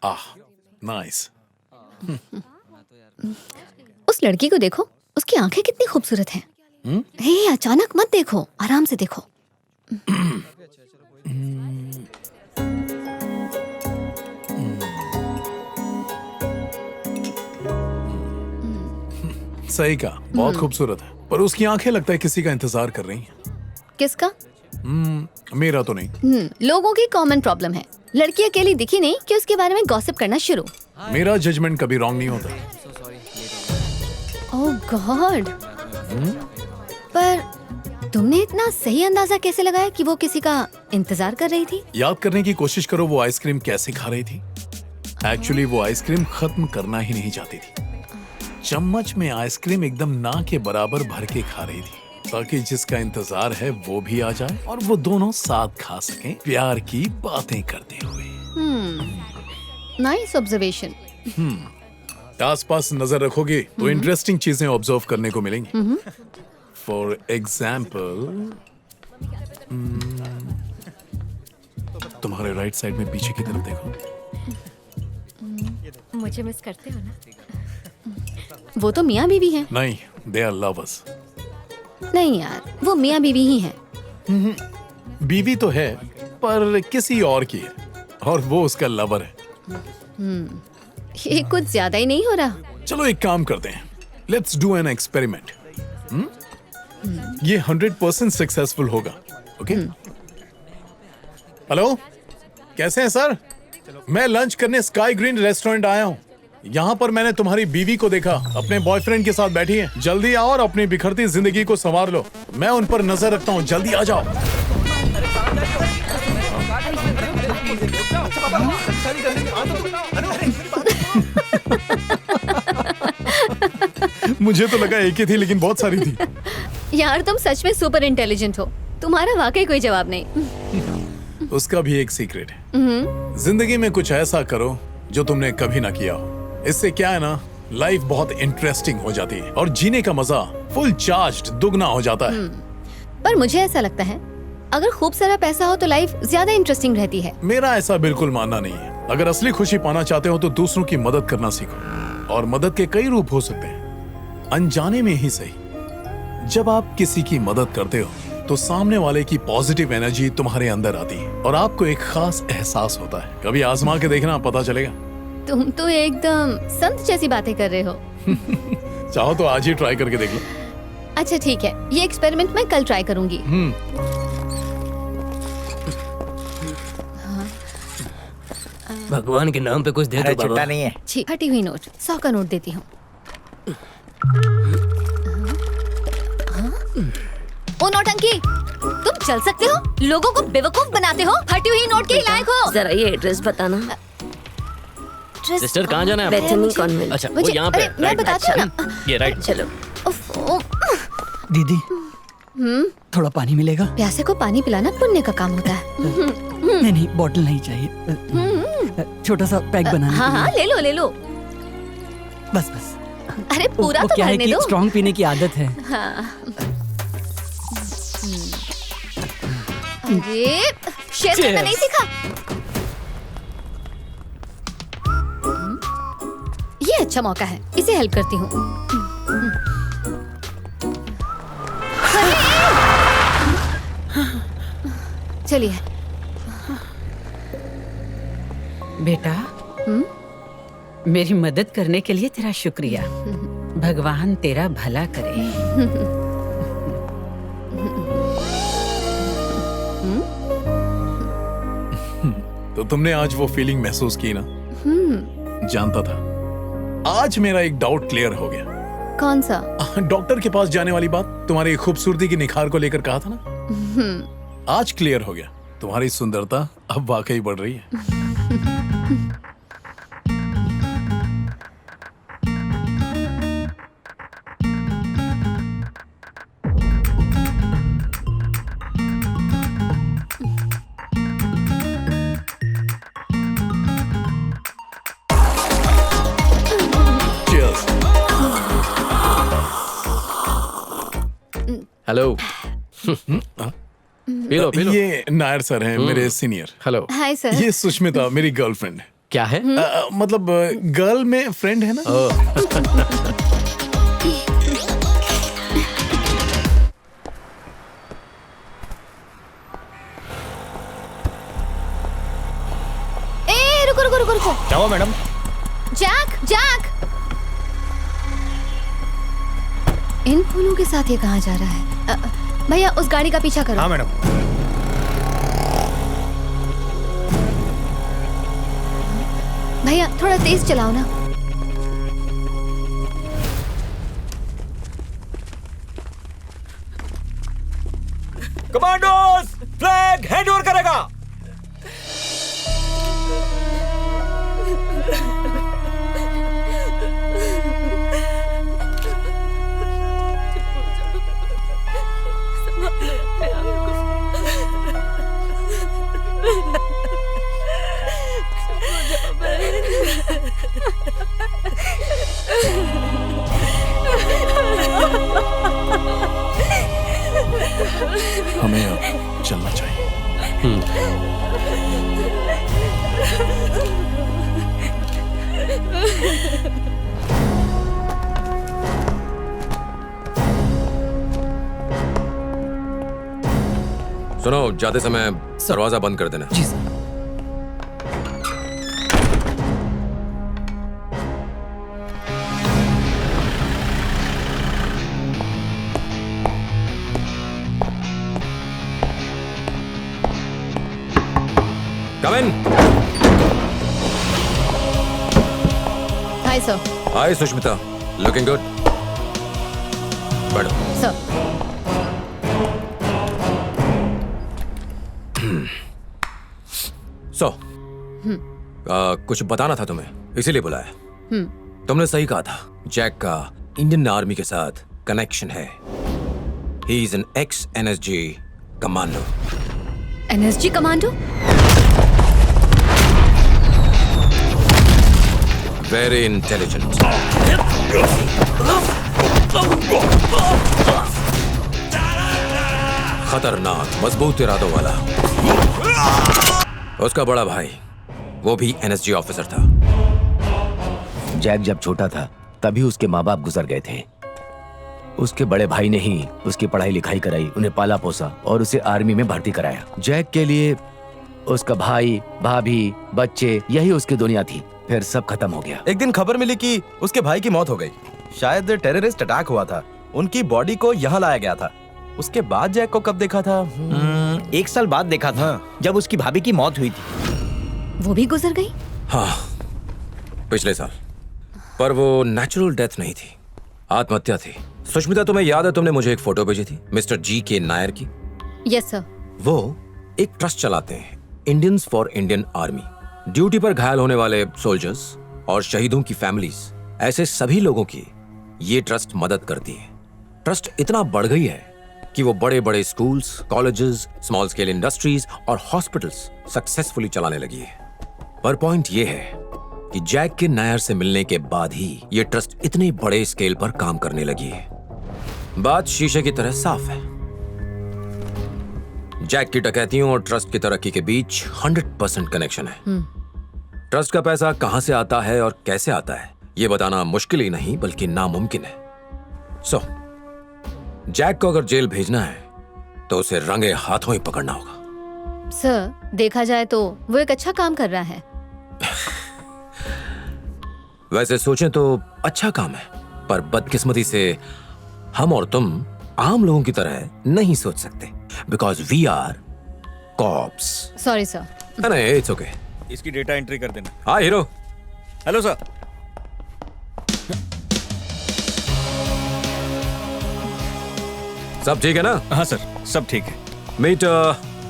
आह, nice. उस लड़की को देखो, उसकी आंखें कितनी खूबसूरत हैं। हे, अचानक मत देखो, आराम से देखो। सही कहा, बहुत खूबसूरत है, पर उसकी आंखें लगता है किसी का इंतजार कर रही हैं। किसका? मेरा तो नहीं। लोगों की कॉमन प्रॉब्लम है। लड़की अकेली दिखी नहीं कि उसके बारे में गॉसिप करना शुरू। मेरा जजमेंट कभी रॉन्ग नहीं होता। ओह गॉड। पर तुमने इतना सही अंदाजा कैसे लगाया कि वो किसी का इंतजार कर रही थी? याद करने की कोशिश करो वो आइसक्रीम कैसे खा रही थी। एक्चुअली वो आइसक्रीम खत्म करना ही नहीं चाहती थी। चम्मच में आइसक्रीम एकदम ना के बराबर भर के खा रही थी, ताकि जिसका इंतजार है वो भी आ जाए और वो दोनों साथ खा सकें, प्यार की बातें करते हुए। Nice observation. आसपास नजर रखोगे तो इंटरेस्टिंग चीजें ऑब्जर्व करने को मिलेंगी। फॉर एग्जाम्पल, तुम्हारे राइट साइड में पीछे की तरफ देखो। मुझे मिस करते हो ना? वो तो मियाँ बीवी हैं। नहीं, दे आर लवर्स। नहीं यार, वो मियाँ बीवी ही हैं। बीवी तो है, पर किसी और की है, और वो उसका लवर है। ये कुछ ज्यादा ही नहीं हो रहा? चलो एक काम करते हैं, लेट्स डू एन एक्सपेरिमेंट। ये 100% सक्सेसफुल होगा। ओके? हेलो, कैसे हैं सर? मैं लंच करने स्काई ग्रीन रेस्टोरेंट आया हूँ। यहाँ पर मैंने तुम्हारी बीवी को देखा, अपने बॉयफ्रेंड के साथ बैठी है। जल्दी आओ और अपनी बिखरती जिंदगी को संवार लो। मैं उन पर नजर रखता हूँ, जल्दी आ जाओ। मुझे तो लगा एक ही थी, लेकिन बहुत सारी थी। यार तुम सच में सुपर इंटेलिजेंट हो। तुम्हारा वाकई कोई जवाब नहीं। उसका भी एक सीक्रेट है। जिंदगी में कुछ ऐसा करो जो तुमने कभी ना किया हो। इससे क्या है ना, लाइफ बहुत इंटरेस्टिंग हो जाती है और जीने का मजा फुल चार्ज्ड दुगना हो जाता है। पर मुझे ऐसा लगता है, अगर खूब सारा पैसा हो तो लाइफ ज्यादा इंटरेस्टिंग रहती है। मेरा ऐसा बिल्कुल मानना नहीं है। अगर असली खुशी पाना चाहते हो तो दूसरों की मदद करना सीखो, और मदद के कई रूप हो सकते हैं, अनजाने में ही सही। जब आप किसी की मदद करते हो तो सामने वाले की पॉजिटिव एनर्जी तुम्हारे अंदर आती है और आपको एक खास एहसास होता है। कभी आजमा के देखना, पता चलेगा। तुम तो एकदम संत जैसी बातें कर रहे हो। चाहो तो आज ही ट्राई करके देख लो। अच्छा ठीक है, ये एक्सपेरिमेंट मैं कल ट्राई करूंगी। भगवान के नाम पे कुछ दे दो बाबा। छुट्टा नहीं है। फटी हुई नोट, 100 का नोट देती हूँ। ओ नौटंकी, तुम चल सकते हो? लोगों को बेवकूफ बनाते हो। फटी हुई नोट के ही लायक हो। जरा ये एड्रेस बताना। सिस्टर कहाँ जाना है आपको? Bethany convent. अच्छा, वो यहाँ पे। मैं बताती हूँ ना। ये राइट। चलो। दीदी, थोड़ा पानी मिलेगा? प्यासे को पानी पिलाना पुण्य का काम होता है। नहीं नहीं, बॉटल नहीं चाहिए। छोटा सा पैक बनाना। हाँ हाँ, ले लो ले लो। बस बस। अरे पूरा वो तो क्या है भरने कि दो। स्ट्रॉन्ग पीने की आदत है। ये शेर करना नहीं सीखा? ये अच्छा मौका है, इसे हेल्प करती हूँ। चलिए। बेटा, मेरी मदद करने के लिए तेरा शुक्रिया। भगवान तेरा भला करे। तो तुमने आज वो फीलिंग महसूस की ना? जानता था। आज मेरा एक डाउट क्लियर हो गया। कौन सा? डॉक्टर के पास जाने वाली बात, तुम्हारी खूबसूरती की निखार को लेकर कहा था ना? आज क्लियर हो गया। तुम्हारी सुंदरता अब वाकई बढ़ रही है। Cheers. हेलो। P low. ये नायर सर हैं, मेरे सीनियर। हेलो। Hi sir. ये सुष्मिता, मेरी गर्लफ्रेंड। क्या है? मतलब गर्ल में फ्रेंड है ना। ए रुको रुको रुको रुको। क्या हुआ मैडम? जैक जैक, इन फूलों के साथ ये कहाँ जा रहा है? भैया उस गाड़ी का पीछा करो। हाँ मैडम। भैया थोड़ा तेज चलाओ ना। कमांडोज, फ्लैग हैंड ओवर करेगा। हमें अब चलना चाहिए। सुनो, जाते समय दरवाजा बंद कर देना। जी sir. Come in. Hi sir. Hi Sushmita, looking good. बैठो। सर कुछ बताना था तुम्हें, इसीलिए बुलाया। तुमने सही कहा था, जैक का इंडियन आर्मी के साथ कनेक्शन है। He is an x NSG commando. NSG commando? Very intelligent. खतरनाक, मजबूत इरादों वाला। उसका बड़ा भाई, वो भी NSG ऑफिसर था। जैक जब छोटा था तभी उसके माँ बाप गुजर गए थे। उसके बड़े भाई ने ही उसकी पढ़ाई लिखाई कराई, उन्हें पाला पोसा और उसे आर्मी में भर्ती कराया। जैक के लिए उसका भाई, भाभी, बच्चे, यही उसकी दुनिया थी। फिर सब खत्म हो गया। एक दिन खबर मिली कि उसके भाई की मौत हो गई। शायद टेररिस्ट अटैक हुआ था। उनकी बॉडी को यहाँ लाया गया था। उसके बाद जैक को कब देखा था? 1 साल बाद देखा था, जब उसकी भाभी की मौत हुई थी। वो भी गुजर गई? हाँ, पिछले साल। पर वो नेचुरल डेथ नहीं थी, आत्महत्या थी। सुष्मिता, तुम्हें याद है तुमने मुझे एक फोटो भेजी थी मिस्टर G.K. नायर की? Yes sir. वो एक ट्रस्ट चलाते हैं, Indians for Indian army. Duty पर घायल होने वाले सोल्जर्स और शहीदों की फैमिलीज, ऐसे सभी लोगों की ये ट्रस्ट मदद करती है। ट्रस्ट इतना बढ़ गई है कि वो बड़े बड़े schools, colleges, small scale industries और हॉस्पिटल्स सक्सेसफुली चलाने लगी है। पर पॉइंट ये है कि जैक के नायर से मिलने के बाद ही ये ट्रस्ट इतने बड़े स्केल पर काम करने लगी है। बात शीशे की तरह साफ है। जैक की डकैतियों और ट्रस्ट की तरक्की के बीच 100% कनेक्शन है। ट्रस्ट का पैसा कहां से आता है और कैसे आता है, यह बताना मुश्किल ही नहीं बल्कि नामुमकिन है। जैक को अगर जेल भेजना है तो उसे रंगे हाथों ही पकड़ना होगा। सर, देखा जाए तो वो एक अच्छा काम कर रहा है। वैसे सोचें तो अच्छा काम है, पर बदकिस्मती से हम और तुम आम लोगों की तरह नहीं सोच सकते, because we are cops. Sorry sir. नहीं, इट्स ओके। इसकी डेटा एंट्री कर देना। हाँ हीरो। Hello sir. सब ठीक है ना? हाँ सर, सब ठीक है। Meet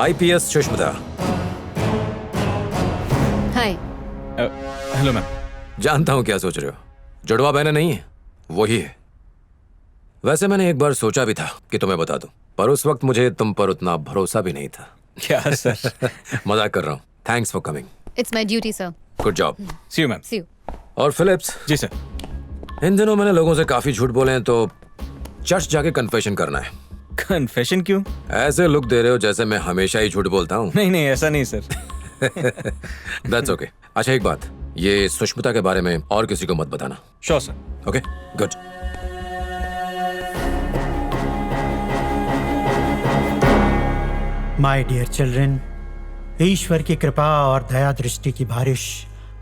IPS Sushmita. Hi. Hello ma'am. जानता हूं क्या सोच रहे हो, जुड़वा बहनें नहीं है, वही है। वैसे मैंने एक बार सोचा भी था कि तुम्हें बता दूं, पर उस वक्त मुझे तुम पर उतना भरोसा भी नहीं था। क्या सर? मजाक कर रहा हूं। Thanks for coming. It's my duty sir. Good job. See you ma'am. See you. और फिलिप्स? जी सर। इन दिनों मैंने लोगों से काफी झूठ बोले हैं, तो चर्च जाके कन्फेशन करना है। कन्फेशन क्यों? ऐसे लुक दे रहे हो जैसे मैं हमेशा ही झूठ बोलता हूँ। नहीं नहीं, ऐसा नहीं सर। That's okay. अच्छा एक बात, ये सुष्मिता के बारे में और किसी को मत बताना। Sure sir. Okay, good. My dear children, ईश्वर की कृपा और दया दृष्टि की बारिश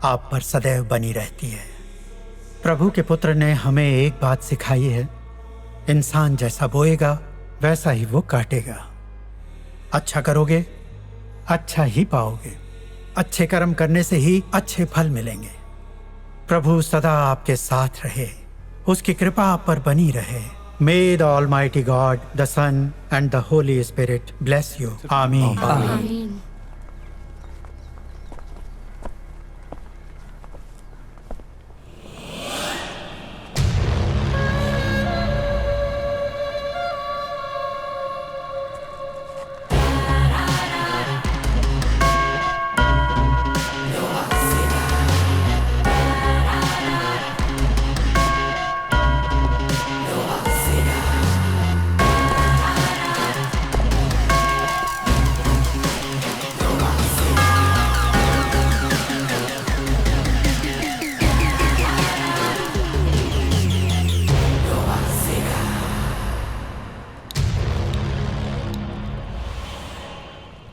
आप पर सदैव बनी रहती है। प्रभु के पुत्र ने हमें एक बात सिखाई है, इंसान जैसा बोएगा वैसा ही वो काटेगा। अच्छा करोगे अच्छा ही पाओगे, अच्छे कर्म करने से ही अच्छे फल मिलेंगे। प्रभु सदा आपके साथ रहे, उसकी कृपा आप पर बनी रहे। May the Almighty God, the Son and the Holy Spirit bless you. Amen.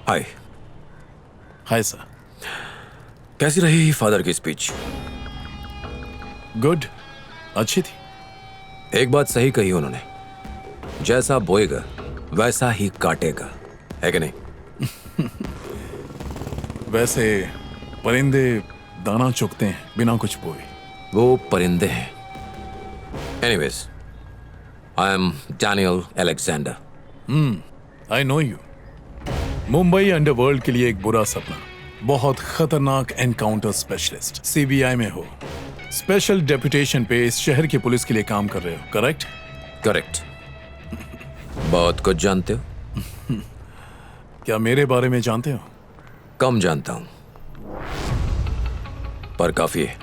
Hi. Hi sir. कैसी रही फादर की स्पीच? गुड, अच्छी थी। एक बात सही कही उन्होंने, जैसा बोएगा वैसा ही काटेगा, है कि नहीं? वैसे परिंदे दाना चुगते हैं बिना कुछ बोए। वो परिंदे हैं। Anyways, I am Daniel Alexander. I know you. Mumbai underworld के लिए एक बुरा सपना, बहुत खतरनाक एनकाउंटर स्पेशलिस्ट, सीबीआई में हो, स्पेशल डेपुटेशन पे इस शहर की पुलिस के लिए काम कर रहे हो, करेक्ट? करेक्ट। बहुत कुछ जानते हो। क्या मेरे बारे में जानते हो? कम जानता हूं, पर काफी है।